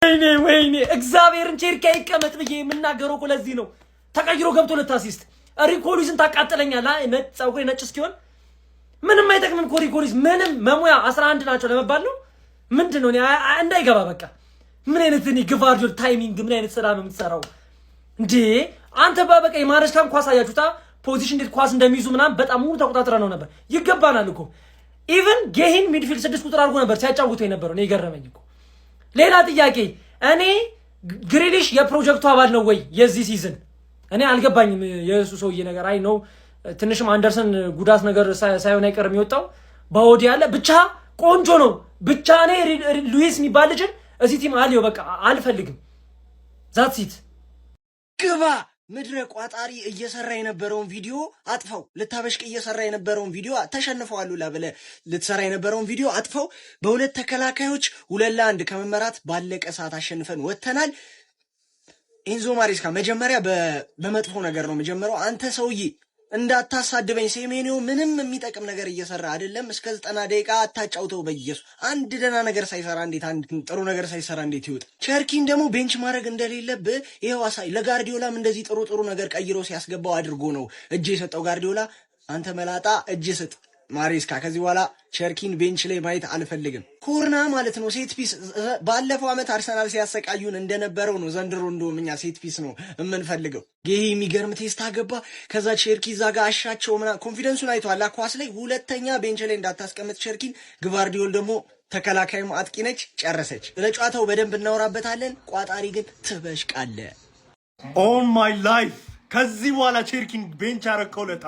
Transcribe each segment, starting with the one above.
ወይኔ እግዚአብሔርን ቼርኪ አይቀመጥ ብዬ የምናገረው እኮ ለዚህ ነው። ተቀይሮ ገብቶ ለታሲስት ሪኮሊዝን ታቃጥለኛል። ነጭ ጸጉሬ ነጭ እስኪሆን ምንም አይጠቅምም እኮ ሪኮሊዝ ምንም መሙያ 11 ናቸው ለመባል ነው። ምንድነው እንዳይገባ በቃ ምን አይነት ግቫርዲዮል ታይሚንግ ምን አይነት ስራ ነው የምትሰራው እንዴ አንተ? በቃ የማረሽካን ኳስ አያችሁታ ፖዚሽን እንዴት ኳስ እንደሚይዙ ምናምን በጣም ሙሉ ተቆጣጥረ ነው ነበር። ይገባናል እኮ ኢቭን ጌሂን ሚድፊልድ 6 ቁጥር አድርጎ ነበር ሲያጫውተው የነበረው ነው የገረመኝ እኮ። ሌላ ጥያቄ እኔ ግሪሊሽ የፕሮጀክቱ አባል ነው ወይ የዚህ ሲዝን? እኔ አልገባኝም የእሱ ሰውዬ ነገር። አይ ነው ትንሽም አንደርሰን ጉዳት ነገር ሳይሆን አይቀርም የወጣው ባውዲ ያለ ብቻ ቆንጆ ነው ብቻ። እኔ ሉዊስ የሚባል ልጅን እዚህ ቲም አልየው በቃ አልፈልግም። ዛትሲት ግባ ምድረ ቋጣሪ እየሰራ የነበረውን ቪዲዮ አጥፈው። ልታበሽቅ እየሰራ የነበረውን ቪዲዮ ተሸንፈዋል ብለ ልትሰራ የነበረውን ቪዲዮ አጥፈው። በሁለት ተከላካዮች 2-1 ከመመራት ባለቀ ሰዓት አሸንፈን ወጥተናል። ኤንዞ ማሬስካ መጀመሪያ በመጥፎ ነገር ነው መጀመሪያው። አንተ ሰውዬ እንዳታሳድበኝ። ሴሜኒዮ ምንም የሚጠቅም ነገር እየሰራ አይደለም። እስከ 90 ደቂቃ አታጫውተው በኢየሱስ። አንድ ደህና ነገር ሳይሰራ እንዴት አንድ ጥሩ ነገር ሳይሰራ እንዴት ይወጣ? ቸርኪን ደግሞ ቤንች ማድረግ እንደሌለብህ ይሄው አሳይ። ለጋርዲዮላም እንደዚህ ጥሩ ነገር ቀይሮ ሲያስገባው አድርጎ ነው እጅ የሰጠው ጋርዲዮላ። አንተ መላጣ እጅ ስጥ ማሬስካ። ከዚህ በኋላ ቸርኪን ቤንች ላይ ማየት አልፈልግም። ኮርና ማለት ነው ሴት ፒስ። ባለፈው ዓመት አርሰናል ሲያሰቃዩን እንደነበረው ነው ዘንድሮ እንደውም እኛ ሴት ፒስ ነው የምንፈልገው። ይሄ የሚገርም ቴስት አገባ። ከዛ ቸርኪ እዛ ጋር አሻቸው ምናምን ኮንፊደንሱን አይቷል ኳስ ላይ። ሁለተኛ ቤንች ላይ እንዳታስቀምጥ ቸርኪን። ግቫርዲዮል ደግሞ ተከላካይም አጥቂ ነች። ጨረሰች። ለጨዋታው በደንብ እናወራበታለን። ቋጣሪ ግን ትበሽቃለ። ኦን ማይ ላይፍ ከዚህ በኋላ ቸርኪን ቤንች ያረከው ለታ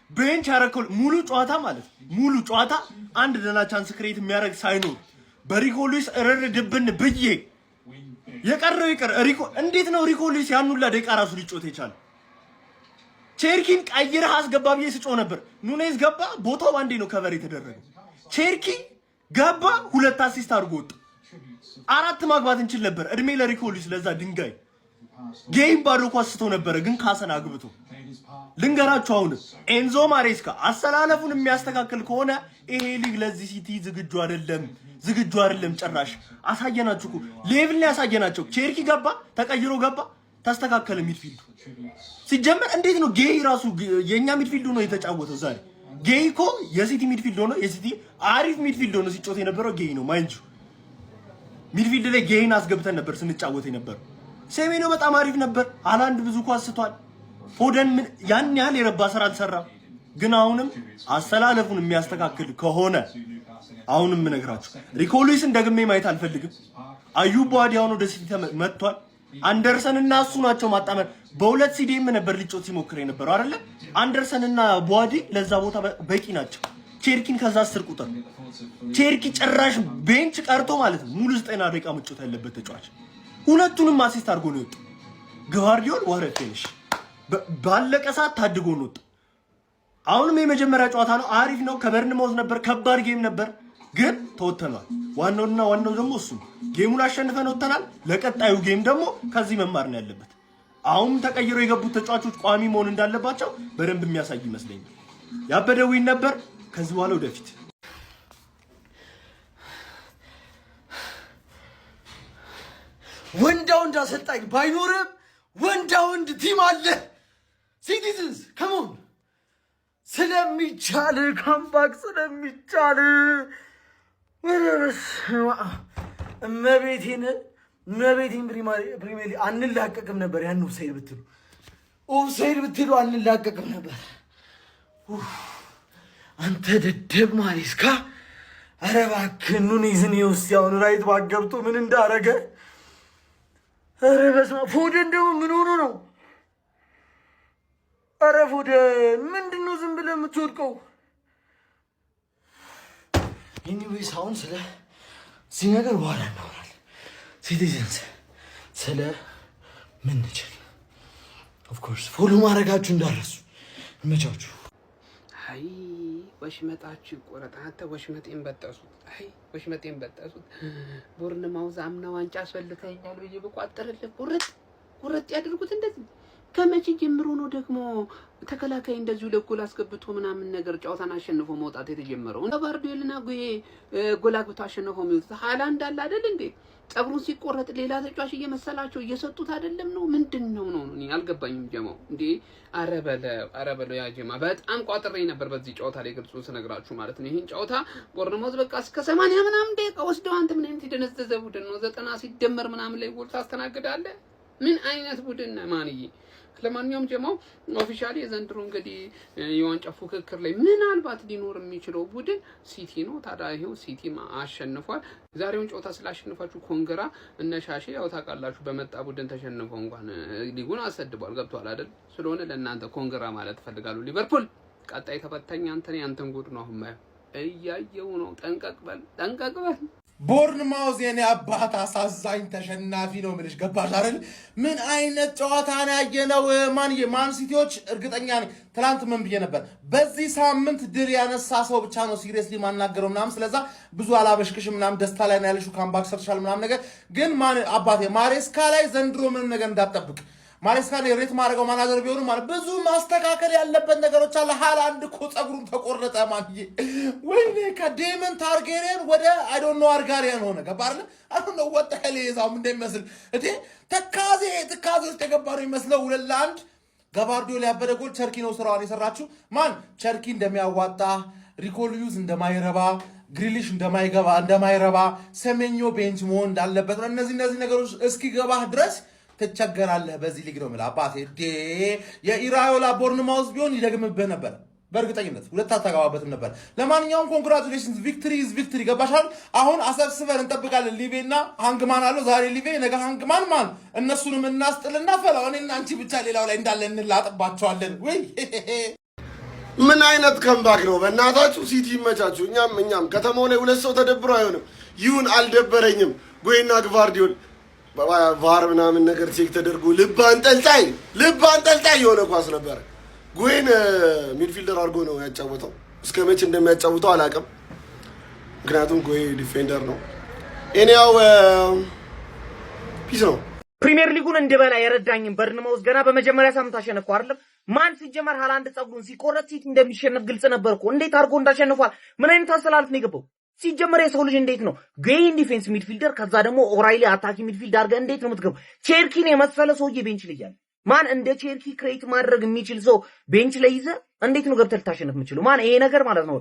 ቤንች ያረከው ሙሉ ጨዋታ ማለት ሙሉ ጨዋታ አንድ ደና ቻንስ ክሬት የሚያደርግ ሳይኖር በሪኮ ሉዊስ እረር ድብን ብዬ የቀረው ይቀር። ሪኮ እንዴት ነው ሪኮ ሉዊስ ያኑላ ደቂቃ ራሱ ሊጮት የቻለ? ቸርኪን ቀይረህ አስገባ ብዬ ስጮህ ነበር። ኑኔዝ ገባ፣ ቦታው አንዴ ነው ከቨር የተደረገው። ቸርኪ ገባ፣ 2 አሲስት አድርጎ ወጣ። 4 ማግባት እንችል ነበር። እድሜ ለሪኮ ሉዊስ ለዛ ድንጋይ። ጌም ባዶ ኳስ ስቶ ነበረ ግን ካሰን አግብቶ። ልንገራችሁ አሁን ኤንዞ ማሬስካ አሰላለፉን የሚያስተካክል ከሆነ ይሄ ሊግ ለዚህ ሲቲ ዝግጁ አይደለም ጭራሽ። አሳየናችሁ እኮ ሌቭል ላይ ያሳየናቸው። ቸርኪ ገባ፣ ተቀይሮ ገባ፣ ተስተካከለ ሚድፊልዱ። ሲጀመር እንዴት ነው ጌይ ራሱ የኛ ሚድፊልዱ ነው የተጫወተው ዛሬ። ጌይ እኮ የሲቲ ሚድፊልድ ሆኖ የሲቲ አሪፍ ሚድፊልድ ሆኖ ሲጮት የነበረው ጌይ ነው ማንጁ። ሚድፊልድ ላይ ጌይን አስገብተን ነበር ስንጫወት የነበረው። ሴሜኒዮ በጣም አሪፍ ነበር። ሃላንድ ብዙ ኳስ ስቷል። ፎደን ያን ያህል የረባ ስራ አልሰራም። ግን አሁንም አሰላለፉን የሚያስተካክል ከሆነ አሁንም እነግራችሁ ሪኮ ሉዊስን ደግሜ ማየት አልፈልግም። አዩብ ቧዲ አሁን ወደ ሲቲ መጥቷል። አንደርሰን እና እሱ ናቸው ማጣመር። በሁለት ሲዲኤም ነበር ሊጮት ሲሞክር የነበረው አይደለ? አንደርሰን እና ቧዲ ለዛ ቦታ በቂ ናቸው። ቸርኪን ከዛ 10 ቁጥር ቸርኪ ጭራሽ ቤንች ቀርቶ ማለት ነው ሙሉ 90 ደቂቃ መጮት ያለበት ተጫዋች። ሁለቱንም አሲስት አድርጎ ነው የወጣው። ግቫርዲዮል ወረፈንሽ ባለቀ ሰዓት ታድጎ ነው የወጣው። አሁንም የመጀመሪያ ጨዋታ ነው፣ አሪፍ ነው። ከበርንማውዝ ነበር፣ ከባድ ጌም ነበር፣ ግን ተወተናል። ዋናው ደግሞ እሱ ጌሙን አሸንፈን ወጥተናል። ለቀጣዩ ጌም ደግሞ ከዚህ መማር ነው ያለበት። አሁን ተቀይሮ የገቡት ተጫዋቾች ቋሚ መሆን እንዳለባቸው በደንብ የሚያሳይ ይመስለኛል። ያበደ ዊን ነበር። ከዚህ በኋላ ወደፊት ወንድ አሰልጣኝ ባይኖርም ወንድ ቲም አለ። ሲቲዝንስ ከሞን ስለሚቻል ካምባክ ስለሚቻል እመቤቴን ፕሪሚየር ሊግ አንላቀቅም ነበር። ያን ኦፍሳይድ ብትሉ አንላቀቅም ነበር። አንተ ደደብ ማሬስካ። ኧረ እባክህ ኑኔዝን ውስጥ ያውን ራይት ባክ ገብቶ ምን እንዳረገ። ኧረ በስመ አብ። ፎደን ደግሞ ምን ሆኖ ነው? ኧረ ፎደን ምንድነው ዝም ብለህ የምትወድቀው? ኤኒዌይስ አሁን ስለዚህ ነገር በኋላ እናወራለን። ሲቲዝንስ ስለ ምንችል ኦፍኮርስ ፎሎ ማድረጋችሁ እንዳረሱ እንመቻችሁ። አይ ወሽመጣችሁ ቆረጣ። አንተ ወሽመጤን በጠሱት። ቦርንማውዝ አምና ዋንጫ አስፈልተኛል ብዬ በቋጠረልህ ቁርጥ ያድርጉት እንደዚህ ከመቼ ጀምሮ ነው ደግሞ ተከላካይ እንደዚሁ ለጎል አስገብቶ ምናምን ነገር ጨዋታን አሸንፎ መውጣት የተጀመረው? ጋቫርዲዮልና ጎል አግብቶ አሸንፎ የሚወጡት ሃላንድ አለ አይደል እንዴ? ጸጉሩን ሲቆረጥ ሌላ ተጫዋች እየመሰላቸው እየሰጡት አይደለም ነው? ምንድነው ነው? እኔ አልገባኝም ጀማው እንዴ። አረ በለው ያ ጀማ በጣም ቋጥሬ ነበር በዚህ ጨዋታ ላይ ግልጹ ስነግራችሁ ማለት ነው። ይሄን ጨዋታ ቦርንሞዝ በቃ እስከ 80 ምናምን ደቂቃ ወስደው አንተ ምን አይነት የደነዘዘ ቡድን ነው 90 ሲደመር ምናምን ላይ ጎል ታስተናግዳለህ? ምን አይነት ቡድን ነው ማንዬ? ለማንኛውም ጀማው ኦፊሻሊ የዘንድሮ እንግዲህ የዋንጫ ፉክክር ላይ ምናልባት ሊኖር የሚችለው ቡድን ሲቲ ነው። ታዲያ ይሄው ሲቲ አሸንፏል። ዛሬውን ጨዋታ ስላሸነፋችሁ ኮንግራ እነ ሻሼ ያው ታውቃላችሁ በመጣ ቡድን ተሸንፈው እንኳን ሊጉን አሰድቧል። ገብቷል አይደል? ስለሆነ ለእናንተ ኮንግራ ማለት ፈልጋለሁ። ሊቨርፑል ቀጣይ ተፈታኝ አንተን ጉድ ነው አሁን እያየው ነው። ጠንቀቅ በል። ቦርንማውዝ የኔ አባት አሳዛኝ ተሸናፊ ነው የምልሽ። ገባሽ አይደል? ምን አይነት ጨዋታ ነው ያየነው? ማን ሲቲዎች እርግጠኛ ነኝ ትላንት ምን ብዬ ነበር? በዚህ ሳምንት ድል ያነሳ ሰው ብቻ ነው ሲሪየስሊ ማናገረው ምናምን። ስለዛ ብዙ አላበሽክሽም ምናምን፣ ደስታ ላይ ነው ያለሽው፣ ካምባክ ሰርተሻል ምናምን ነገር። ግን አባቴ ማሬስካ ላይ ዘንድሮ ምንም ነገር እንዳትጠብቅ። ማሬስካ ላይ ሬት ማድረገው ማናጀር ቢሆንም ማለት ብዙ ማስተካከል ያለበት ነገሮች አለ። ሃላንድ እኮ ጸጉሩን ተቆረጠ ማንዬ። ወይኔ ከዴመን ታርጌሪያን ወደ አይ ዶንት ኖ አርጋሪያን ሆነ። ገባ አይደል? አሁን ነው ወጣ ለይዛው ምን እንደሚመስል እቴ ተካዜ ውስጥ የገባ ነው የሚመስለው። 2-1 ጋቫርዲዮላ ያበደ ጎል። ቸርኪ ነው ስራዋን የሰራችው። ማን ቸርኪ እንደሚያዋጣ፣ ሪኮሉዩዝ እንደማይረባ፣ ግሪሊሽ እንደማይረባ፣ ሰሜኞ ቤንች መሆን እንዳለበት ነው። እነዚህ ነገሮች እስኪገባህ ድረስ ትቸገራለህ። በዚህ ሊግ ነው የምልህ አባቴ። የኢራዮላ ቦርንማውዝ ቢሆን ይደግምብህ ነበር በእርግጠኝነት፣ ሁለት አታገባበትም ነበር። ለማንኛውም ኮንግራቹሌሽንስ፣ ቪክትሪ ኢዝ ቪክትሪ። ገባሻል? አሁን አሰብስበን እንጠብቃለን። ሊቬና ሃንግማን አለው ዛሬ ሊቬ፣ ነገ ሃንግማን ማን፣ እነሱንም እናስጥልና ፈላው እኔና አንቺ ብቻ ሌላው ላይ እንዳለ እንላጥባቸዋለን። ወይ ምን አይነት ከምባክ ነው በእናታችሁ። ሲቲ ይመቻችሁ። እኛም ከተማው ላይ ሁለት ሰው ተደብሮ አይሆንም። ይሁን አልደበረኝም። ጎይና ግቫርዲዮል ቫር ምናምን ነገር ቼክ ተደርጎ ልብ አንጠልጣይ የሆነ ኳስ ነበር። ጎይን ሚድፊልደር አድርጎ ነው ያጫወተው። እስከ መቼ እንደሚያጫውተው አላውቅም፣ ምክንያቱም ጎይ ዲፌንደር ነው። እኔው ፒስ ነው። ፕሪሚየር ሊጉን እንድበላ የረዳኝም ቦርንማውዝ ገና በመጀመሪያ ሳምንት አሸነፈ አይደለም? ማን ሲጀመር ሃላንድ ጸጉሩን ሲቆረጥ ሲቲ እንደሚሸነፍ ግልጽ ነበር እኮ። እንዴት አድርጎ እንዳሸነፏል! ምን አይነት አስተላልፍ ነው የገባው? ሲጀመር የሰው ልጅ እንዴት ነው ጌይን ዲፌንስ ሚድፊልደር ከዛ ደግሞ ኦራይሊ አታኪ ሚድፊልድ አድርገህ እንዴት ነው የምትገባው? ቼርኪን የመሰለ ሰውዬ ቤንች ላይ ያለ ማን እንደ ቼርኪ ክሬት ማድረግ የሚችል ሰው ቤንች ላይ ይዘህ እንዴት ነው ገብተህ ልታሸንፍ የምችለው? ማን ይሄ ነገር ማለት ነው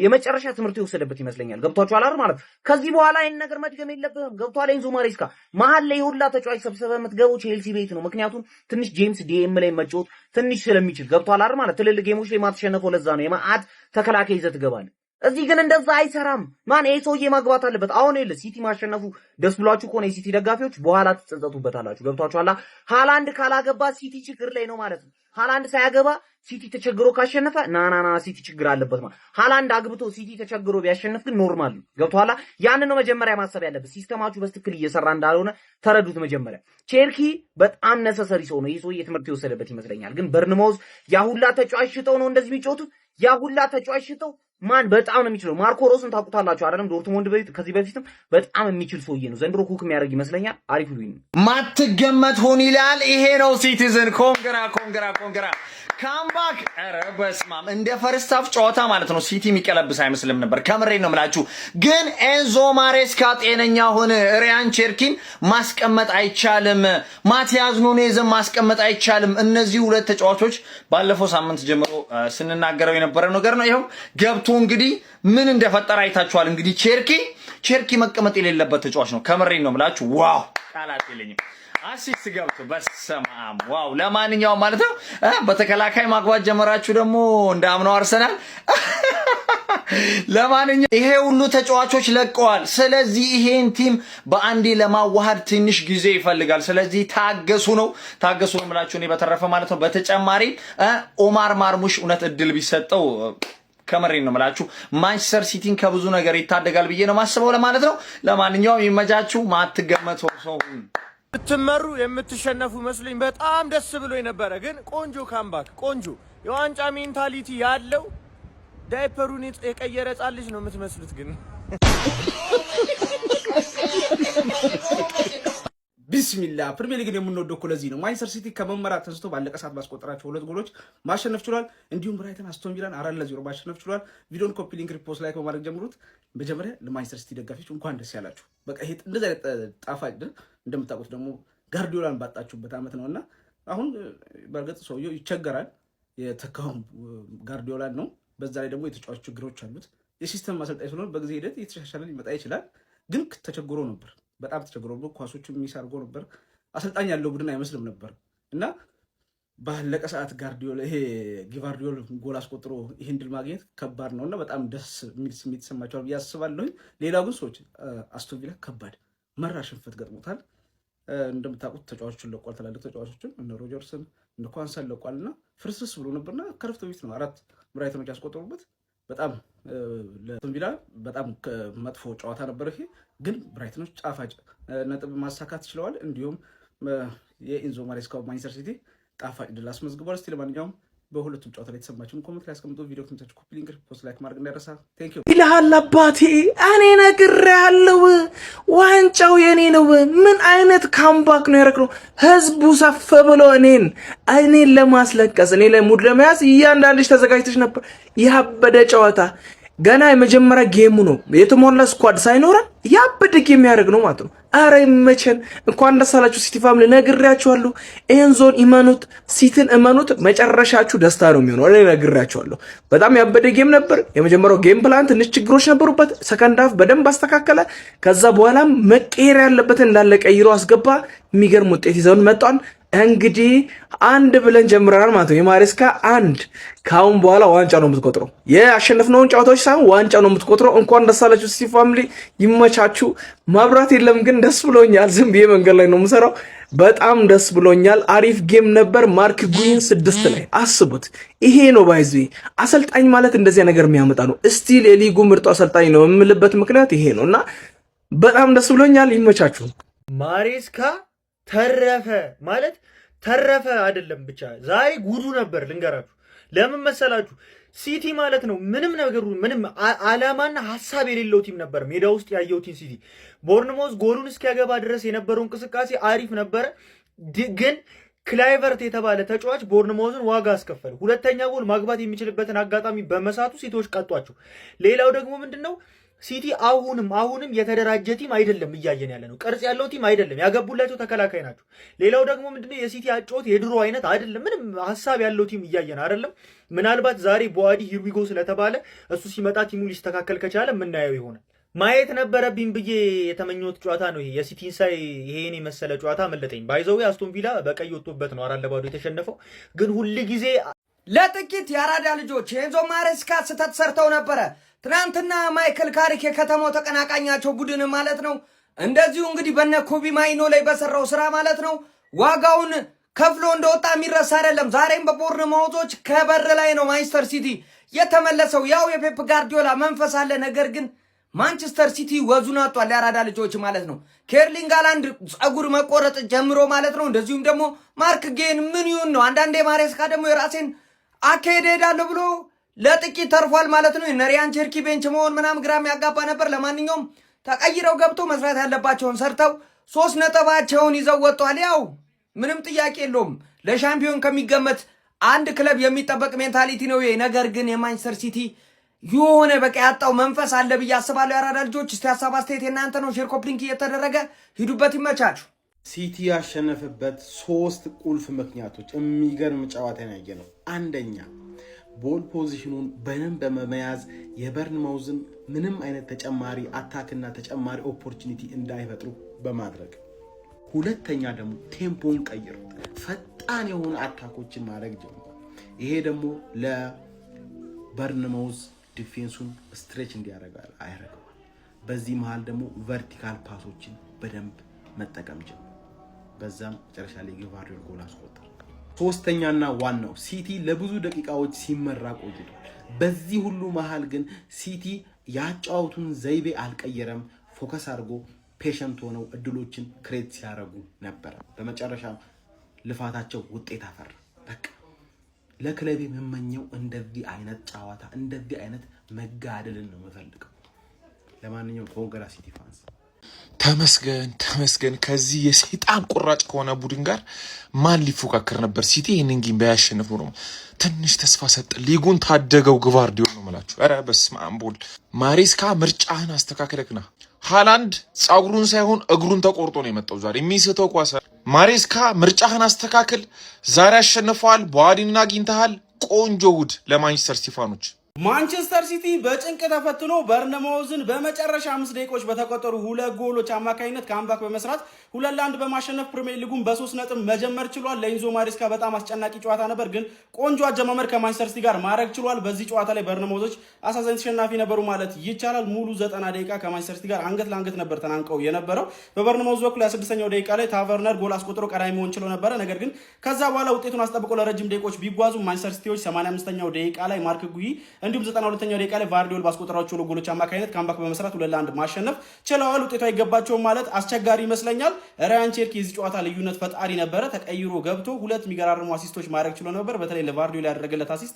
የመጨረሻ ትምህርት የወሰደበት ይመስለኛል። ገብቷችኋል አይደል? ማለት ከዚህ በኋላ ይሄን ነገር መድገም የለብህም። ገብቷል? ኤንዞ ማሬስካ መሀል ላይ ሁላ ተጫዋች ሰብስበህ የምትገባው ቼልሲ ቤት ነው። ምክንያቱም ትንሽ ጄምስ ዲኤም ላይ መጫወት ትንሽ ስለሚችል። ገብቷል አይደል? ማለት ትልልቅ ጌሞች ላይ ማትሸነፈው ለዛ ነው የማአት ተከላካይ ይዘህ ትገባለህ። እዚህ ግን እንደዛ አይሰራም። ማን ይሄ ሰውዬ ማግባት አለበት። አሁን ይኸውልህ ሲቲ ማሸነፉ ደስ ብሏችሁ ከሆነ የሲቲ ደጋፊዎች በኋላ ትጸጸቱበታላችሁ። ገብቷችኋል? ሃላንድ ካላገባ ሲቲ ችግር ላይ ነው ማለት ነው። ሃላንድ ሳያገባ ሲቲ ተቸግሮ ካሸነፈ ናናና ሲቲ ችግር አለበት ማለት። ሃላንድ አግብቶ ሲቲ ተቸግሮ ቢያሸንፍ ግን ኖርማል ነው። ገብቷችኋል? ያንን ነው መጀመሪያ ማሰብ ያለበት። ሲስተማችሁ በትክክል እየሰራ እንዳልሆነ ተረዱት መጀመሪያ። ቼርኪ በጣም ነሰሰሪ ሰው ነው። ይሄ ሰውዬ ትምህርት የወሰደበት ይመስለኛል። ግን ቦርንማውዝ ያሁላ ተጫዋች ሽጠው ነው እንደዚህ የሚጮቱት። ያሁላ ተጫዋች ሽጠው ማን በጣም ነው የሚችለው። ማርኮ ሮስን ታውቁታላችሁ አይደለም? ዶርትሙንድ ከዚህ በፊትም በጣም የሚችል ሰውዬ ነው። ዘንድሮ ኩክ የሚያደርግ ይመስለኛል። አሪፍ ሉኝ ማትገመት ሆን ይላል። ይሄ ነው ሲቲዝን። ኮንግራ ካምባክ። ኧረ በስመ አብ! እንደ ፈርስት ሃፍ ጨዋታ ማለት ነው ሲቲ የሚቀለብስ አይመስልም ነበር። ከምሬን ነው የምላችሁ። ግን ኤንዞ ማሬስካ ጤነኛ ሆነ። ሪያን ቼርኪን ማስቀመጥ አይቻልም። ማቲያስ ኑኔዝን ማስቀመጥ አይቻልም። እነዚህ ሁለት ተጫዋቾች ባለፈው ሳምንት ጀምሮ ስንናገረው የነበረ ነገር ነው። ይሄው ገብቶ እንግዲህ ምን እንደፈጠረ አይታችኋል። እንግዲህ ቼርኪ መቀመጥ የሌለበት ተጫዋች ነው። ከምሬን ነው የምላችሁ። ዋው ቃላት የለኝም። አሲስት ገብቶ በስመ አብ ዋው። ለማንኛውም ማለት ነው በተከላካይ ማግባት ጀመራችሁ ደግሞ እንዳምነው አርሰናል። ለማንኛውም ይሄ ሁሉ ተጫዋቾች ለቀዋል። ስለዚህ ይሄን ቲም በአንዴ ለማዋሃድ ትንሽ ጊዜ ይፈልጋል። ስለዚህ ታገሱ ነው የምላችሁ እኔ በተረፈ ማለት ነው። በተጨማሪ ኦማር ማርሙሽ እውነት እድል ቢሰጠው ከመሬን ነው የምላችሁ ማንቸስተር ሲቲን ከብዙ ነገር ይታደጋል ብዬ ነው ማስበው ለማለት ነው። ለማንኛውም ይመጃችሁ። ማትገመቱ ሰው ብትመሩ የምትሸነፉ መስሎኝ በጣም ደስ ብሎኝ ነበረ። ግን ቆንጆ ካምባክ፣ ቆንጆ የዋንጫ ሜንታሊቲ ያለው ዳይፐሩን የቀየረ ሕፃን ልጅ ነው የምትመስሉት። ግን ቢስሚላህ ፕሪሚየር ሊግን የምንወደው እኮ ለዚህ ነው። ማንቸስተር ሲቲ ከመመራት ተንስቶ ባለቀ ሰዓት ባስቆጠራቸው 2 ጎሎች ማሸነፍ ችሏል። እንዲሁም ብራይተን አስቶን ቪላን 4-0 ማሸነፍ ችሏል። ቪዲዮን ኮፒ ሊንክ ሪፖስት ላይክ በማድረግ ጀምሩት። መጀመሪያ ለማንቸስተር ሲቲ ደጋፊዎች እንኳን ደስ ያላችሁ። በቃ ይሄ እንደዛ ጣፋጭ እንደምታውቁት ደግሞ ጋርዲዮላን ባጣችሁበት አመት ነውና አሁን በርግጥ ሰውየው ይቸገራል። የተካው ጋርዲዮላን ነው። በዛ ላይ ደግሞ የተጫዋች ችግሮች አሉት። የሲስተም ማሰልጣኝ ስለሆነ በጊዜ ሂደት እየተሻሻለ ሊመጣ ይችላል። ግን ተቸግሮ ነበር። በጣም ተቸግሮ ነበር። ኳሶቹን የሚሳርጎ ነበር። አሰልጣኝ ያለው ቡድን አይመስልም ነበር እና ባለቀ ሰዓት ጋርዲዮላ ይሄ ጊቫርዲዮል ጎል አስቆጥሮ ይሄን ድል ማግኘት ከባድ ነውና በጣም ደስ የሚል ስሜት ይሰማቸዋል ብዬ አስባለሁ። ሌላው ግን ሰዎች አስቶን ቪላ ከባድ መራር ሽንፈት ገጥሞታል። እንደምታውቁት ተጫዋቾችን ለቋል። ትላልቅ ተጫዋቾችን እነ ሮጀርስን እነ ኳንሳን ለቋልና ፍርስርስ ብሎ ነበርና ከረፍት በፊት ነው 4 ብራይተኖች ያስቆጠሩበት። በጣም ለአስቶን ቪላ በጣም መጥፎ ጨዋታ ነበር ይሄ። ግን ብራይተኖች ጣፋጭ ነጥብ ማሳካት ችለዋል። እንዲሁም የኢንዞ ማሬስካው ማንቸስተር ሲቲ ጣፋጭ ድል አስመዝግቧል። እስቲ ለማንኛውም በሁለቱም ጨዋታ ላይ የተሰማችሁን ኮሜንት ላይ አስቀምጡ። ቪዲዮ ከምታችሁ ኮፒ ሊንክ ፖስት ላይክ ማድረግ እንዳይረሳ። ቴንክ ዩ ይልሃል አባቴ። እኔ ነግሬሃለሁ፣ ዋንጫው የኔ ነው። ምን አይነት ካምባክ ነው ያደረግነው? ህዝቡ ሰፍ ብሎ እኔን ለማስለቀስ እኔ ላይ ሙድ ለመያዝ እያንዳንድሽ ተዘጋጅተሽ ነበር። ያበደ ጨዋታ ገና የመጀመሪያ ጌሙ ነው። የተሞላ ስኳድ ሳይኖረን ያበደ ጌም ያደርግ ነው ማለት ነው። አረ ይመቸን። እንኳን ደስ አላችሁ ሲቲ ፋሚሊ። ነግሬያችኋለሁ። ኤንዞን እመኑት፣ ሲቲን እመኑት። መጨረሻችሁ ደስታ ነው የሚሆነው። እኔ ነግሬያችኋለሁ። በጣም ያበደ ጌም ነበር። የመጀመሪያው ጌም ፕላን ትንሽ ችግሮች ነበሩበት። ሰከንድ ሃፍ በደንብ አስተካከለ። ከዛ በኋላ መቀየር ያለበትን እንዳለ ቀይሮ አስገባ። የሚገርም ውጤት ይዘውን መጣን። እንግዲህ 1 ብለን ጀምረናል ማለት ነው። የማሬስካ 1 ካሁን በኋላ ዋንጫ ነው የምትቆጥረው። የአሸነፍነውን ጨዋታዎች ሳይሆን ዋንጫ ነው የምትቆጥረው። እንኳን ደስ አላችሁ ሲቲ ፋሚሊ፣ ይመቻችሁ። ማብራት የለም ግን ደስ ብሎኛል። ዝም ብዬ መንገድ ላይ ነው የምሰራው። በጣም ደስ ብሎኛል። አሪፍ ጌም ነበር። ማርክ ጉይን 6 ላይ አስቡት። ይሄ ነው ባይዚ አሰልጣኝ ማለት እንደዚህ ነገር የሚያመጣ ነው። ስቲል የሊጉ ምርጡ አሰልጣኝ ነው የምልበት ምክንያት ይሄ ነውና በጣም ደስ ብሎኛል። ይመቻችሁ። ማሬስካ ተረፈ ማለት ተረፈ አይደለም፣ ብቻ ዛሬ ጉዱ ነበር። ልንገራችሁ ለምን መሰላችሁ? ሲቲ ማለት ነው ምንም ነገሩ ምንም አላማና ሐሳብ የሌለው ቲም ነበር። ሜዳ ውስጥ ያየው ቲም ሲቲ ቦርንሞዝ ጎሉን እስኪያገባ ድረስ የነበረው እንቅስቃሴ አሪፍ ነበር። ግን ክላይቨርት የተባለ ተጫዋች ቦርንሞዝን ዋጋ አስከፈለ። ሁለተኛ ጎል ማግባት የሚችልበትን አጋጣሚ በመሳቱ ሲቲዎች ቀጧቸው። ሌላው ደግሞ ምንድነው ሲቲ አሁንም የተደራጀ ቲም አይደለም እያየን ያለ ነው። ቅርጽ ያለው ቲም አይደለም። ያገቡላቸው ተከላካይ ናቸው። ሌላው ደግሞ ምንድነው የሲቲ አጫወት የድሮ አይነት አይደለም። ምንም ሐሳብ ያለው ቲም እያየን አይደለም። ምናልባት ዛሬ ቦዋዲ ሂርዊጎ ስለተባለ እሱ ሲመጣ ቲሙ ሊስተካከል ከቻለ የምናየው ይሆናል። ማየት ነበረብኝ ብዬ የተመኘሁት ጨዋታ ነው ይሄ። የሲቲን ሳይ ይሄን የመሰለ ጨዋታ መለጠኝ። ባይዘው አስቶን ቪላ በቀይ ወጥቶበት ነው 4-0 የተሸነፈው። ግን ሁሉ ጊዜ ለጥቂት የአራዳ ልጆች የኤንዞ ማሬስካ ስህተት ሰርተው ነበረ። ትናንትና ማይክል ካሪክ የከተማው ተቀናቃኛቸው ቡድን ማለት ነው እንደዚሁ እንግዲህ በነ ኮቢ ማይኖ ላይ በሰራው ስራ ማለት ነው ዋጋውን ከፍሎ እንደወጣ የሚረሳ አይደለም። ዛሬም በቦርንማውዞች ከበር ላይ ነው ማንቸስተር ሲቲ የተመለሰው። ያው የፔፕ ጋርዲዮላ መንፈስ አለ። ነገር ግን ማንቸስተር ሲቲ ወዙን አጥቷል። የአራዳ ልጆች ማለት ነው ከኤርሊንግ ሃላንድ ጸጉር መቆረጥ ጀምሮ ማለት ነው። እንደዚሁም ደግሞ ማርክ ጌን ምን ይሁን ነው። አንዳንዴ ማሬስካ ደግሞ የራሴን አካሄድ ሄዳለሁ ብሎ ለጥቂት ተርፏል ማለት ነው። የነሪያን ቸርኪ ቤንች መሆን ምናምን ግራም ያጋባ ነበር። ለማንኛውም ተቀይረው ገብቶ መስራት ያለባቸውን ሰርተው 3 ነጥባቸውን ይዘው ወጥቷል። ያው ምንም ጥያቄ የለውም። ለሻምፒዮን ከሚገመት አንድ ክለብ የሚጠበቅ ሜንታሊቲ ነው ይሄ። ነገር ግን የማንቸስተር ሲቲ የሆነ በቃ ያጣው መንፈስ አለ ብዬ አስባለሁ። የአራዳ ልጆች እስቲ ሀሳብ አስተያየት የእናንተ ነው። ሼር ኮፕሊንክ እየተደረገ ሂዱበት፣ ይመቻችሁ። ሲቲ ያሸነፈበት 3 ቁልፍ ምክንያቶች የሚገርም ጨዋታ ያየ ነው። አንደኛ ቦል ፖዚሽኑን በደንብ በመያዝ የበርንማውዝን ምንም አይነት ተጨማሪ አታክና ተጨማሪ ኦፖርቹኒቲ እንዳይፈጥሩ በማድረግ፣ ሁለተኛ ደግሞ ቴምፖን ቀይሩ፣ ፈጣን የሆኑ አታኮችን ማድረግ ጀምሩ። ይሄ ደግሞ ለበርንማውዝ ዲፌንሱን ስትሬች እንዲያደርግ አያደርገው። በዚህ መሃል ደግሞ ቨርቲካል ፓሶችን በደንብ መጠቀም ጀምሩ። በዛም መጨረሻ ላይ ጊቫርዲዮል ጎል አስቆጠረ። ሶስተኛና ዋናው ሲቲ ለብዙ ደቂቃዎች ሲመራ ቆይቷል። በዚህ ሁሉ መሃል ግን ሲቲ ያጫወቱን ዘይቤ አልቀየረም። ፎከስ አድርጎ ፔሸንት ሆነው እድሎችን ክሬት ሲያደርጉ ነበር። በመጨረሻ ልፋታቸው ውጤት አፈራ። በቃ ለክለቤ የምመኘው እንደዚህ አይነት ጨዋታ እንደዚህ አይነት መጋደልን ነው የምፈልገው። ለማንኛውም ኮንግራ ሲቲ ፋንስ ተመስገን ከዚህ የሰይጣን ቁራጭ ከሆነ ቡድን ጋር ማን ሊፎካከር ነበር? ሲቲ ይህንን ጌም ባያሸንፍ ነው ትንሽ ተስፋ ሰጠ። ሊጉን ታደገው ግቫርዲዮል ነው የምላችሁ። ኧረ በስመ አብ ወልድ። ማሬስካ ምርጫህን አስተካክለክና ሃላንድ ጸጉሩን ሳይሆን እግሩን ተቆርጦ ነው የመጣው ዛሬ የሚስተው ኳስ። ማሬስካ ምርጫህን አስተካክል። ዛሬ አሸንፈዋል። በዋዲንን አግኝተሃል። ቆንጆ ውድ ለማንቸስተር ሲቲፋኖች። ማንቸስተር ሲቲ በጭንቅ ተፈትኖ በርነማውዝን በመጨረሻ 5 ደቂቃዎች በተቆጠሩ 2 ጎሎች አማካኝነት ካምባክ በመስራት 2-1 በማሸነፍ ፕሪሚየር ሊጉን በ3 ነጥብ መጀመር ችሏል። ለኢንዞ ማሬስካ በጣም አስጨናቂ ጨዋታ ነበር፣ ግን ቆንጆ አጀማመር ከማንቸስተር ሲቲ ጋር ማድረግ ችሏል። በዚህ ጨዋታ ላይ በርነማውዞች አሳዛኝ ተሸናፊ ነበሩ ማለት ይቻላል። ሙሉ 90 ደቂቃ ከማንቸስተር ሲቲ ጋር አንገት ለአንገት ነበር ተናንቀው የነበረው። በበርነማውዝ በኩል የ6ኛው ደቂቃ ላይ ታቨርነር ጎል አስቆጥሮ ቀዳሚ መሆን ችሎ ነበረ። ነገር ግን ከዛ በኋላ ውጤቱን አስጠብቀው ለረጅም ደቂቃዎች ቢጓዙ ማንቸስተር ሲቲዎች 85ኛው ደቂቃ ላይ ማርክ ጉሂ እንዲሁም 92ኛው ደቂቃ ላይ ቫርዲዮል ባስቆጠራቸው ጎሎች አማካኝነት ካምባክ በመስራት 2-1 ማሸነፍ ችለዋል። ውጤቱ አይገባቸውም ማለት አስቸጋሪ ይመስለኛል። ራያን ቼርኪ የዚህ ጨዋታ ልዩነት ፈጣሪ ነበረ። ተቀይሮ ገብቶ 2 የሚገራርሙ አሲስቶች ማድረግ ችሎ ነበር። በተለይ ለቫርዲዮል ያደረገለት አሲስት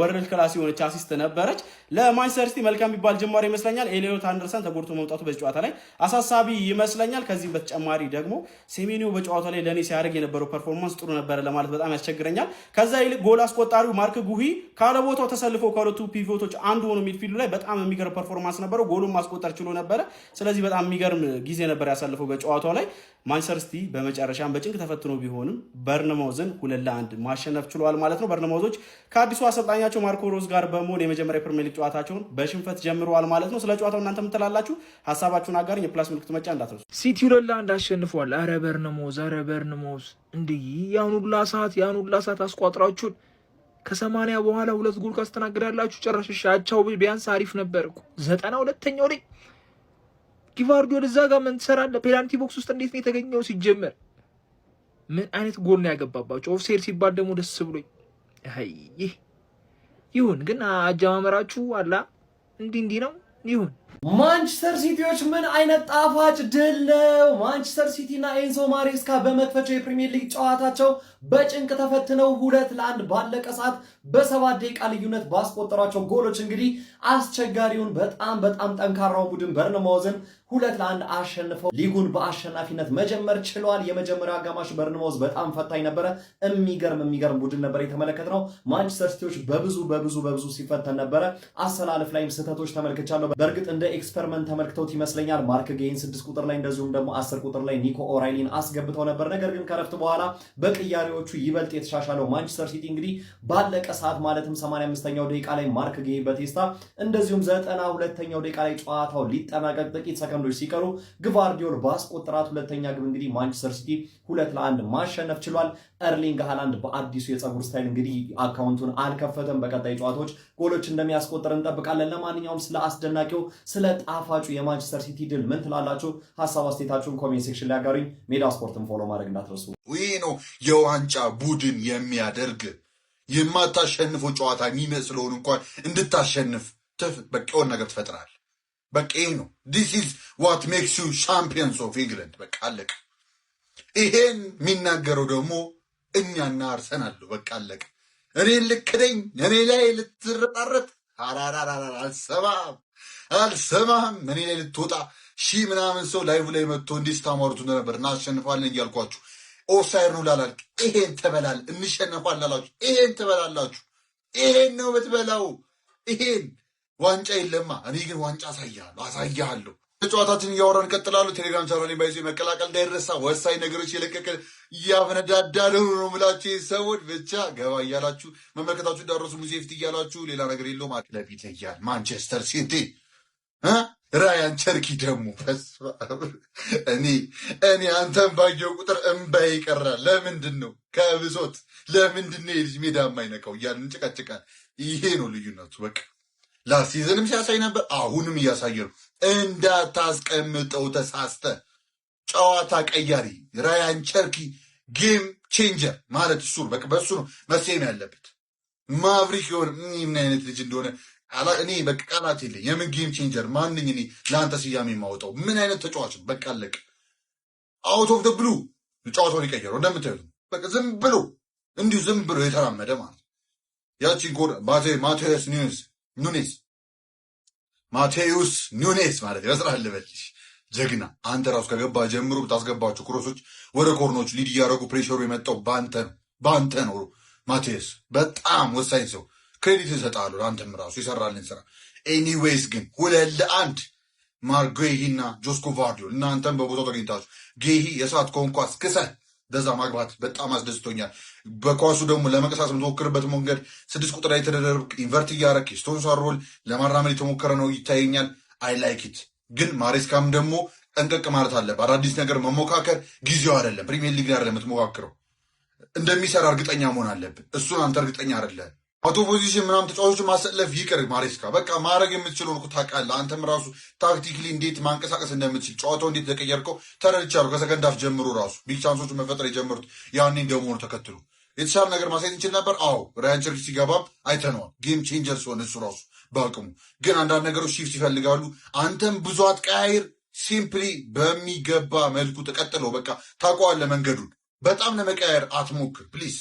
ወርልድ ክላስ የሆነች አሲስት ነበረች። ለማንቸስተር ሲቲ መልካም የሚባል ጅማሬ ይመስለኛል። ኤሊዮት አንደርሰን ተጎድቶ መምጣቱ በዚህ ጨዋታ ላይ አሳሳቢ ይመስለኛል። ከዚህም በተጨማሪ ደግሞ ሴሜኒዮ በጨዋታው ላይ ለኔ ሲያደርግ የነበረው ፐርፎርማንስ ጥሩ ነበረ ለማለት በጣም ያስቸግረኛል። ከዛ ይልቅ ጎል አስቆጣሪው ማርክ ጉሂ ካለ ቦታው ተሰልፎ ከሁለቱ ፒቮቶች አንዱ ሆኖ ሚድፊልዱ ላይ በጣም የሚገርም ፐርፎርማንስ ነበረው። ጎሉን ማስቆጠር ችሎ ነበረ። ስለዚህ በጣም የሚገርም ጊዜ ነበር ያሳለፈው በጨዋታው ላይ። ማንቸስተር ሲቲ በመጨረሻም በጭንቅ ተፈትኖ ቢሆንም በርነማውዝን 2-1 ማሸነፍ ችሏል ማለት ነው። በርነማውዞች ከአዲሱ አሰልጣኛቸው ማርኮ ሮዝ ጋር በመሆን የመጀመሪያ ፕሪሚየር ሊግ ጨዋታቸውን በሽንፈት ጀምረዋል ማለት ነው። ስለ ጨዋታው እናንተ ምትላላችሁ? ሀሳባችሁን አጋሩኝ። የፕላስ ምልክት መጫ እንዳትረሱ። ሲቲ 2-1 አሸንፏል። ኧረ በርነማውዝ እንዲህ ያን ሁላ ሰዓት አስቋጥራችሁን ከ80 በኋላ 2 ጎል ካስተናግዳላችሁ ጨራሽ አቻው ቢያንስ አሪፍ ነበር እኮ። 92ኛው ላይ ጊቫርዲዮል እዛ ጋር ምን ትሰራለህ? ፔናልቲ ቦክስ ውስጥ እንዴት ነው የተገኘው? ሲጀመር ምን አይነት ጎል ነው ያገባባቸው? ኦፍሳይድ ሲባል ደግሞ ደስ ብሎኝ ይሁን። ግን አጀማመራችሁ አላ እንዲህ ነው ይሁን። ማንቸስተር ሲቲዎች ምን አይነት ጣፋጭ ድል ነው! ማንቸስተር ሲቲ እና ኤንዞ ማሬስካ በመክፈቻው የፕሪሚየር ሊግ ጨዋታቸው በጭንቅ ተፈትነው 2-1 ባለቀ ሰዓት በ7 ደቂቃ ልዩነት ባስቆጠሯቸው ጎሎች እንግዲህ አስቸጋሪውን በጣም ጠንካራውን ቡድን በርነማውዝን 2-1 አሸንፈው ሊጉን በአሸናፊነት መጀመር ችለዋል። የመጀመሪያው አጋማሽ በርነማውዝ በጣም ፈታኝ ነበረ። የሚገርም ቡድን ነበር የተመለከትነው። ማንቸስተር ሲቲዎች በብዙ ሲፈተን ነበረ። አሰላለፍ ላይም ስህተቶች ተመልክቻለሁ። በእርግጥ እንደ ኤክስፐሪመንት ተመልክተውት ይመስለኛል። ማርክ ጌይን 6 ቁጥር ላይ እንደዚሁም ደግሞ 10 ቁጥር ላይ ኒኮ ኦራይሊን አስገብተው ነበር። ነገር ግን ከረፍት በኋላ በቅያሬዎቹ ይበልጥ የተሻሻለው ማንቸስተር ሲቲ እንግዲህ ባለቀ ሰዓት ማለትም 85ኛው ደቂቃ ላይ ማርክ ጌይ በቴስታ እንደዚሁም 92ኛው ደቂቃ ላይ ጨዋታው ሊጠናቀቅ ጥቂት ሰከንዶች ሲቀሩ ግቫርዲዮል ባስቆጠራት ሁለተኛ ግብ እንግዲህ ማንቸስተር ሲቲ 2-1 ማሸነፍ ችሏል። ኤርሊንግ ሃላንድ በአዲሱ የፀጉር ስታይል እንግዲህ አካውንቱን አልከፈተም። በቀጣይ ጨዋታዎች ጎሎች እንደሚያስቆጥር እንጠብቃለን። ለማንኛውም ስለ አስደናቂው ስለ ጣፋጩ የማንቸስተር ሲቲ ድል ምን ትላላችሁ? ሀሳብ አስተያየታችሁን ኮሜንት ሴክሽን ላይ አጋሩኝ። ሜዳ ስፖርትን ፎሎ ማድረግ እንዳትረሱ። ይህ ነው የዋንጫ ቡድን የሚያደርግ የማታሸንፈው ጨዋታ የሚመስለውን እንኳን እንድታሸንፍ በቃ የሆነ ነገር ትፈጥራል። በቃ ይህ ነው this is what makes you champions of England። በቃ አለቀ። ይሄን የሚናገረው ደግሞ እኛና አርሰናል ነው። በቃ አለቀ። እኔን ልክደኝ፣ እኔ ላይ ልትረጣረት አልሰማም። እኔ ላይ ልትወጣ ሺህ ምናምን ሰው ላይቭ ላይ መጥቶ እንዲህ ስታማሩት ነበር። እናሸንፋለን እያልኳችሁ ኦፍሳይድ ነው ላላል፣ ይሄን ትበላል። እንሸነፋል ላላችሁ ይሄን ትበላላችሁ። ይሄን ነው የምትበላው። ይሄን ዋንጫ የለማ። እኔ ግን ዋንጫ አሳያለሁ። ጨዋታችን እያወራን እንቀጥላለሁ። ቴሌግራም ቻናሌን ባይዞ መቀላቀል እንዳይረሳ። ወሳኝ ነገሮች የለቀቀ እያፈነዳዳለው ነው ምላችሁ ሰዎች ብቻ ገባ እያላችሁ መመልከታችሁ እንዳረሱ ሙሴፍት እያላችሁ ሌላ ነገር የለውም። ለፊት እያል ማንቸስተር ሲቲ ራያን ቸርኪ ደግሞ እኔ አንተን ባየው ቁጥር እምባዬ ይቀራል። ለምንድን ነው ከብሶት ለምንድን ነው የልጅ ሜዳ የማይነካው እያልን እንጭቃጭቃል። ይሄ ነው ልዩነቱ። በቃ ላሲዝንም ሲያሳይ ነበር፣ አሁንም እያሳየ ነው። እንዳታስቀምጠው ተሳስተ። ጨዋታ ቀያሪ ራያን ቸርኪ ጌም ቼንጀር ማለት እሱ በቃ በሱ ነው መሰየም ያለበት። ማቭሪክ የሆነ ምን አይነት ልጅ እንደሆነ እኔ በቃ ቃላት የለኝ። የምን ጌም ቼንጀር ማንኝ እኔ ለአንተ ስያሜ የማወጣው ምን አይነት ተጫዋች ነው? በቃ አለቀ። አውት ኦፍ ደ ብሉ ጨዋታውን የቀየረው እንደምታዩት በቃ ዝም ብሎ የተራመደ ማለት ያቺን ጎል ማቴዩስ ኑኔዝ ማለት ይመስላል ልበልሽ። ጀግና አንተ ራሱ ከገባ ጀምሮ ብታስገባቸው ክሮሶች ወደ ኮርኖች ሊድ እያደረጉ ፕሬሸሩ የመጣው በአንተ ነው። ማቴዎስ በጣም ወሳኝ ሰው፣ ክሬዲት እሰጥሃለሁ። አንተም ራሱ የሰራልን ስራ። ኤኒዌይስ ግን 2-1 ማርክ ጌሂና ጆስኮ ቫርዲዮል እናንተም በቦታው ተገኝታችሁ ጌሂ የሰዓት ኮንኳስ ክሰህ በዛ ማግባት በጣም አስደስቶኛል። በኳሱ ደግሞ ለመቀሳስ የምትሞክርበት መንገድ 6 ቁጥር ላይ የተደረብክ ኢንቨርት እያረክ ስቶንስ ሮል ለማራመድ የተሞከረ ነው ይታየኛል። አይ ላይክ ኢት። ግን ማሬስካም ደግሞ ጠንቀቅ ማለት አለብህ። አዳዲስ ነገር መሞካከር ጊዜው አይደለም። ፕሪሚየር ሊግ ላይ አይደለም የምትሞካክረው፣ እንደሚሰራ እርግጠኛ መሆን አለብን። እሱን አንተ እርግጠኛ አይደለም። አውቶ ፖዚሽን ምናምን ተጫዋቾችን ማሰለፍ ይቅር ማሬስካ፣ በቃ ማድረግ የምትችለውን እኮ ታውቃለህ። አንተም ራሱ ታክቲክሊ እንዴት ማንቀሳቀስ እንደምትችል ጨዋታው እንዴት ተቀየርከው ተረድቻለሁ። ከሰከንድ ሃፍ ጀምሮ ራሱ ቢግ ቻንሶቹ መፈጠር የጀመሩት ያኔ እንደመሆኑ ተከትሎ የተሻለ ነገር ማሳየት እንችል ነበር። አዎ ራያን ቸርኪ ሲገባም አይተነዋል። ጌም ቼንጀር ሲሆን እሱ ራሱ በአቅሙ ግን አንዳንድ ነገሮች ሺፍት ይፈልጋሉ። አንተም ብዙ አትቀያይር። ሲምፕሊ በሚገባ መልኩ ተቀጥለው በቃ ታውቀዋለህ መንገዱን። በጣም ለመቀያየር አትሞክር ፕሊዝ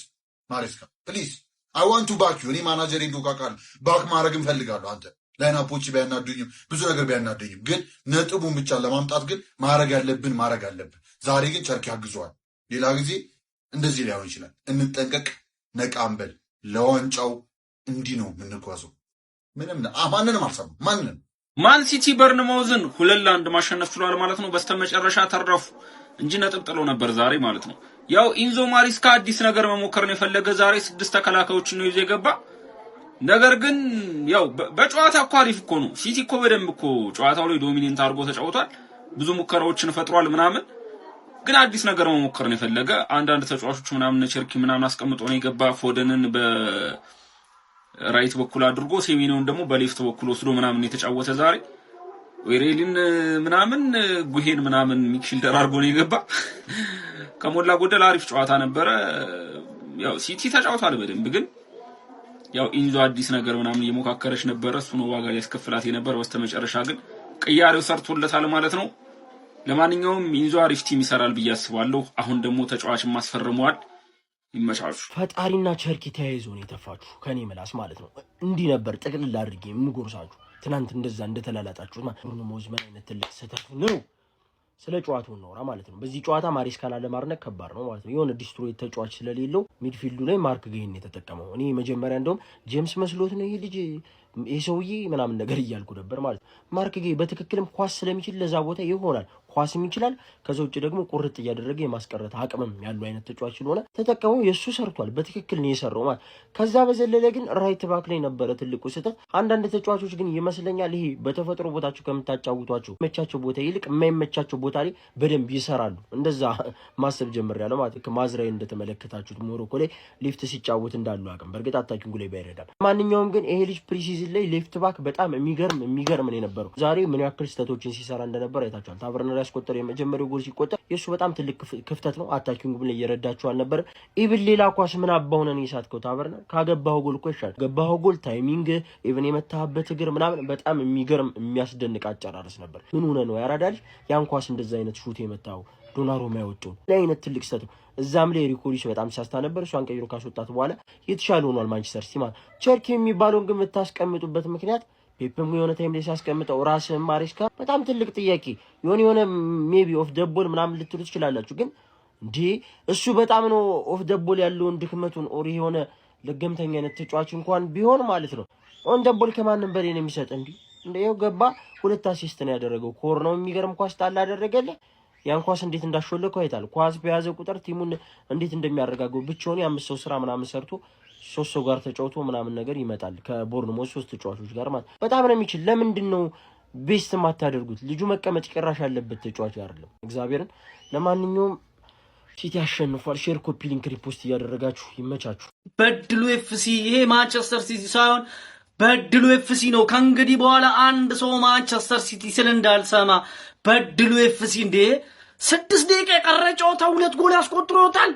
ማሬስካ ፕሊዝ። አይ ዋንት ቱ ባክ ዩ። እኔ ማናጀር ሄዶ ካቃል ባክ ማድረግ እንፈልጋለሁ። አንተ ላይናፖች ቢያናዱኝም ብዙ ነገር ቢያናደኝም ግን ነጥቡን ብቻ ለማምጣት ግን ማድረግ ያለብን ማድረግ አለብን። ዛሬ ግን ቸርኪ አግዘዋል። ሌላ ጊዜ እንደዚህ ሊሆን ይችላል። እንጠንቀቅ፣ ነቃንበል። ለዋንጫው እንዲህ ነው የምንጓዘው። ማንንም አልሰማም። ማንንም ማን ሲቲ በርንማውዝን 2-1 ማሸነፍ ችሏል ማለት ነው። በስተመጨረሻ ተረፉ እንጂ ነጥብ ጥሎ ነበር ዛሬ ማለት ነው። ያው ኢንዞ ማሪስካ አዲስ ነገር መሞከርን የፈለገ ዛሬ 6 ተከላካዮችን ነው ይዞ የገባ። ነገር ግን ያው በጨዋታ እኮ አሪፍ እኮ ነው። ሲቲ እኮ በደንብ እኮ ጨዋታው ላይ ዶሚኔንት አድርጎ ተጫውቷል። ብዙ ሙከራዎችን ፈጥሯል ምናምን። ግን አዲስ ነገር መሞከርን የፈለገ አንዳንድ ተጫዋቾች ምናምን ቸርኪ ምናምን አስቀምጦ ነው የገባ። ፎደንን በራይት በኩል አድርጎ ሴሚኒዮን ደግሞ በሌፍት በኩል ወስዶ ምናምን የተጫወተ ዛሬ ወይሬሊን ምናምን ጉሄን ምናምን ሚክፊልደር አድርጎ ነው የገባ። ከሞላ ጎደል አሪፍ ጨዋታ ነበረ። ያው ሲቲ ተጫውቷል በደንብ። ግን ያው ኢንዞ አዲስ ነገር ምናምን እየሞካከረች ነበረ። እሱ ነው ዋጋ ያስከፍላት የነበረ። በስተመጨረሻ ግን ቅያሬው ሰርቶለታል ማለት ነው። ለማንኛውም ኢንዞ አሪፍ ቲም ይሰራል ብዬ አስባለሁ። አሁን ደግሞ ተጫዋችን ማስፈርመዋል። ይመቻቹ። ፈጣሪና ቸርኪ ተያይዞ ነው የተፋችሁ ከኔ ምላስ ማለት ነው። እንዲህ ነበር ጥቅልል አድርጌ የምጎርሳችሁ። ትናንት እንደዛ እንደተላላጣችሁት ማለት ነው። ሞዝ ምን አይነት ትልቅ ስህተት ነው። ስለ ጨዋታው ነው ማለት ነው። በዚህ ጨዋታ ማሬስካን አለማድነቅ ከባድ ነው ማለት ነው። የሆነ ዲስትሮይ ተጫዋች ስለሌለው ሚድፊልዱ ላይ ማርክ ጌሂን የተጠቀመው። እኔ መጀመሪያ እንደውም ጄምስ መስሎት ነው ይሄ ልጅ ይሄ ሰውዬ ምናምን ነገር እያልኩ ነበር ማለት ነው። ማርክ ጌሂ በትክክልም ኳስ ስለሚችል ለዛ ቦታ ይሆናል። ኳስም ይችላል። ከዛ ውጭ ደግሞ ቁርጥ እያደረገ የማስቀረት አቅምም ያለው አይነት ተጫዋች ስለሆነ ተጠቀመው። የሱ ሰርቷል። በትክክል ነው የሰራው ማለት። ከዛ በዘለለ ግን ራይት ባክ ላይ ነበረ ትልቁ ስህተት። አንዳንድ ተጫዋቾች ግን ይመስለኛል ይሄ በተፈጥሮ ቦታቸው ከምታጫውቷቸው መቻቸው ቦታ ይልቅ የማይመቻቸው ቦታ ላይ በደንብ ይሰራሉ። እንደዛ ማሰብ ጀምሬያለሁ ማለት ነው። ማዝራይ እንደተመለከታችሁት ሞሮኮ ላይ ሊፍት ሲጫወት እንዳሉ አቅም በእርግጥ አታኪንጉ ላይ ባይረዳም፣ ማንኛውም ግን ይሄ ልጅ ፕሪሲዝን ላይ ሌፍት ባክ በጣም የሚገርም ነው የነበረው። ዛሬ ምን ያክል ስህተቶችን ሲሰራ እንደነበር አይታችኋል። ታቨርነር ያስቆጠረ የመጀመሪያው ጎል ሲቆጠር የሱ በጣም ትልቅ ክፍተት ነው። አታኪንጉ ላይ እየረዳችሁ አልነበረ። ኢቭን ሌላ ኳስ ምን አባው ነን ይሳትከው ታቨርነር ካገባው ጎል እኮ ይሻል። ገባው ጎል ታይሚንግ ኢቭን የመታበት እግር ምናምን በጣም የሚገርም የሚያስደንቅ አጨራረስ ነበር። ምን ሆነ ነው ያራዳል ያን ኳስ እንደዛ አይነት ሹት የመታው ዶናሩማ ያወጣው ለአይነት ትልቅ ስህተት ነው። እዛም ላይ ሪኮሪስ በጣም ሲያስታ ነበር። እሷን ቀይሮ ካስወጣት በኋላ የተሻለ ሆኗል ማንቸስተር ሲቲ ማለት። ቸርኪ የሚባለውን ግን የምታስቀምጡበት ምክንያት ፔፕም የሆነ ታይም ላይ ሲያስቀምጠው ራስን ማሬስካ በጣም ትልቅ ጥያቄ የሆነ ሜቢ ኦፍ ደቦል ምናምን ልትሉ ትችላላችሁ። ግን እንዴ እሱ በጣም ነው ኦፍ ደቦል ያለውን ድክመቱን ኦር የሆነ ለገምተኛ አይነት ተጫዋች እንኳን ቢሆን ማለት ነው ኦን ደቦል ከማንም በላይ ነው የሚሰጥ። እንደው ገባ 2 አሲስት ነው ያደረገው። ኮር ነው የሚገርም ኳስ ጣል አደረገለ። ያን ኳስ እንዴት እንዳሾለከው አይታል። ኳስ በያዘ ቁጥር ቲሙን እንዴት እንደሚያረጋጋው ብቻውን የ5 ሰው ስራ ምናምን ሰርቶ 3 ሰው ጋር ተጫውቶ ምናምን ነገር ይመጣል። ከቦርንሞዝ 3 ተጫዋቾች ጋር ማለት በጣም ነው የሚችል። ለምንድን ነው ቤስት ማታደርጉት? ልጁ መቀመጥ ጭራሽ ያለበት ተጫዋች አይደለም እግዚአብሔርን። ለማንኛውም ሲቲ ያሸንፏል። ሼር፣ ኮፒ፣ ሊንክ፣ ሪፖስት እያደረጋችሁ ይመቻችሁ። በድሉ ኤፍሲ ይሄ ማንቸስተር ሲቲ ሳይሆን በድሉ ኤፍሲ ነው። ከእንግዲህ በኋላ አንድ ሰው ማንቸስተር ሲቲ ስል እንዳልሰማ። በድሉ ኤፍሲ እንዴ 6 ደቂቃ የቀረ ጨዋታ 2 ጎል ያስቆጥሮታል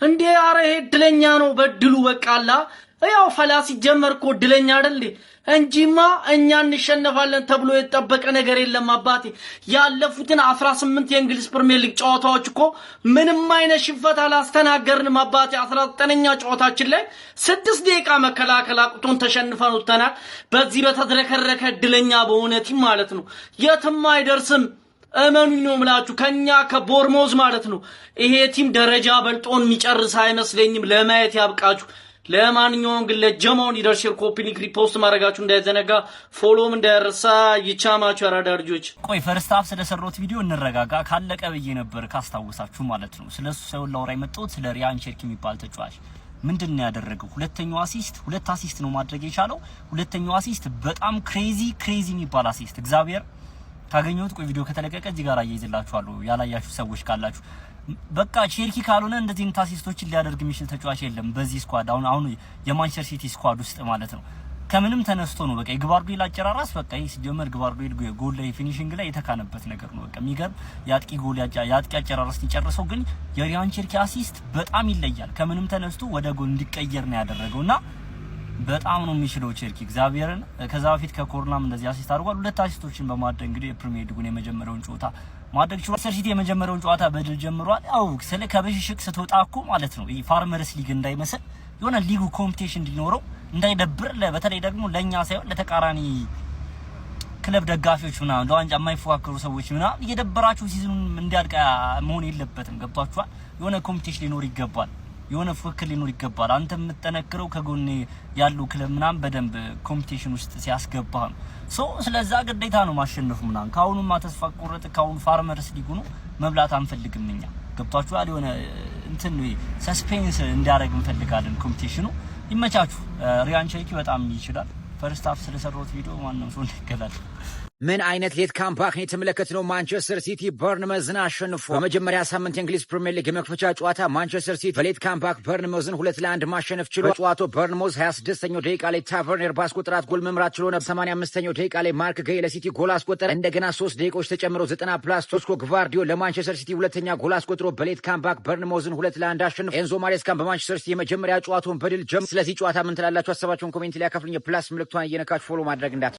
እንዴ! አረ ይሄ እድለኛ ነው በድሉ። በቃላ ያው ፈላ ሲጀመር እኮ እድለኛ አይደል እንጂማ እኛ እንሸነፋለን ተብሎ የተጠበቀ ነገር የለም አባቴ። ያለፉትን 18 የእንግሊዝ ፕሪሚየር ሊግ ጨዋታዎች እኮ ምንም አይነት ሽንፈት አላስተናገርንም አባቴ። 19ኛ ጨዋታችን ላይ 6 ደቂቃ መከላከል አቅቶን ተሸንፈን ወጥተናል። በዚህ በተዝረከረከ እድለኛ በሆነ ቲም ማለት ነው የትም አይደርስም። እመኑኝ ነው የምላችሁ ከኛ ከቦርሞዝ ማለት ነው ይሄ ቲም ደረጃ በልጦን የሚጨርስ አይመስለኝም። ለማየት ያብቃችሁ። ለማንኛውም ግን ለጀማውን ሊደርሽር ኮፒ ሊንክ ሪፖስት ማድረጋችሁ እንዳይዘነጋ፣ ፎሎም እንዳይረሳ። ይቻማችሁ ያራዳ ልጆች። ቆይ ፈርስት ሃፍ ስለሰሩት ቪዲዮ እንረጋጋ። ካለቀ ብዬ ነበር ካስታውሳችሁ ማለት ነው። ስለሱ ሰው ላውራ የመጣሁት ስለ ሪያን ቸርኪ የሚባል ተጫዋች ምንድነው ያደረገው? ሁለት አሲስት ነው ማድረግ የቻለው። ሁለተኛው አሲስት በጣም ክሬዚ የሚባል አሲስት እግዚአብሔር ካገኘሁት ቆይ ቪዲዮ ከተለቀቀ እዚህ ጋር አያይዝላችኋለሁ ያላያችሁ ሰዎች ካላችሁ። በቃ ቸርኪ ካልሆነ እንደዚህ አይነት አሲስቶችን ሊያደርግ የሚችል ተጫዋች የለም በዚህ ስኳድ አሁን የማንቸስተር ሲቲ ስኳድ ውስጥ ማለት ነው። ከምንም ተነስቶ ነው በቃ የግቫርዲዮል አጨራራስ በቃ ይሄ ሲጀመር ግቫርዲዮል ጎል ላይ ፊኒሺንግ ላይ የተካነበት ነገር ነው። በቃ የሚገርም ያጥቂ ጎል ያጥቂ አጨራረስ ሲጨርሰው ግን የሪያን ቸርኪ አሲስት በጣም ይለያል። ከምንም ተነስቶ ወደ ጎል እንዲቀየር ነው ያደረገውና በጣም ነው የሚችለው ቸርኪ እግዚአብሔርን። ከዛ በፊት ከኮርናም እንደዚህ አሲስት አድርጓል። ሁለት አሲስቶችን በማድረግ እንግዲህ የፕሪሚየር ሊጉን የመጀመሪያውን ጨዋታ ማድረግ ችሏል። ማንቸስተር ሲቲ የመጀመሪያውን ጨዋታ በድል ጀምሯል። ያው ስለ ከበሽሽቅ ስትወጣ እኮ ማለት ነው ፋርመርስ ሊግ እንዳይመስል የሆነ ሊጉ ኮምፒቲሽን እንዲኖረው እንዳይደብር፣ በተለይ ደግሞ ለኛ ሳይሆን ለተቃራኒ ክለብ ደጋፊዎች ምናምን ለዋንጫ የማይፎካከሩ ሰዎች ምናምን እየደበራችሁ ሲዝኑን እንዲያልቅ መሆን የለበትም። ገብቷችኋል? የሆነ ኮምፒቲሽን ሊኖር ይገባል። የሆነ ፍክክር ሊኖር ይገባል። አንተ የምትጠነክረው ከጎኔ ያሉ ክለብ ምናምን በደንብ ኮምፒቲሽን ውስጥ ሲያስገባ ነው። ስለዛ ግዴታ ነው ማሸነፍ ምናምን። ካሁኑማ ተስፋ ቆረጥ። ካሁኑ ፋርመርስ ሊጉ ነው መብላት አንፈልግም እኛ። ገብቷችኋል? የሆነ እንትን ሰስፔንስ እንዲያደርግ እንፈልጋለን ኮምፒቲሽኑ። ይመቻችሁ። ሪያን ቸርኪ በጣም ይችላል። ፈርስት ሃፍ ስለሰራሁት ቪዲዮ ማንንም ሰው እንደገላል። ምን አይነት ሌት ካምባክ ነው የተመለከትነው? ማንቸስተር ሲቲ በርንመዝን አሸንፎ በመጀመሪያ ሳምንት የእንግሊዝ ፕሪሚየር ሊግ የመክፈቻ ጨዋታ ማንቸስተር ሲቲ በሌት ካምባክ በርንመዝን 2-1 ማሸነፍ ችሎ በጨዋታው በርንመዝ 26ኛው ደቂቃ ላይ ታቨርነር ባስቆጠራት ጎል መምራት ችሎ ነበር። 85ኛው ደቂቃ ላይ ማርክ ጌይ ለሲቲ ጎል አስቆጠረ። እንደገና 3 ደቂቃዎች ተጨምረው 90+ ቶስኮ ግቫርዲዮል ለማንቸስተር ሲቲ ሁለተኛ ጎል አስቆጥሮ በሌት ካምባክ በርንመዝን 2-1 አሸንፎ ኤንዞ ማሬስካን በማንቸስተር ሲቲ የመጀመሪያ ጨዋታውን በድል ጀምሮ። ስለዚህ ጨዋታ ምን ትላላችሁ? ሀሳባችሁን ኮሜንት ላይ ያካፍሉኝ። የፕላስ ምልክቷን እየነካችሁ ፎሎ ማድረግ እንዳት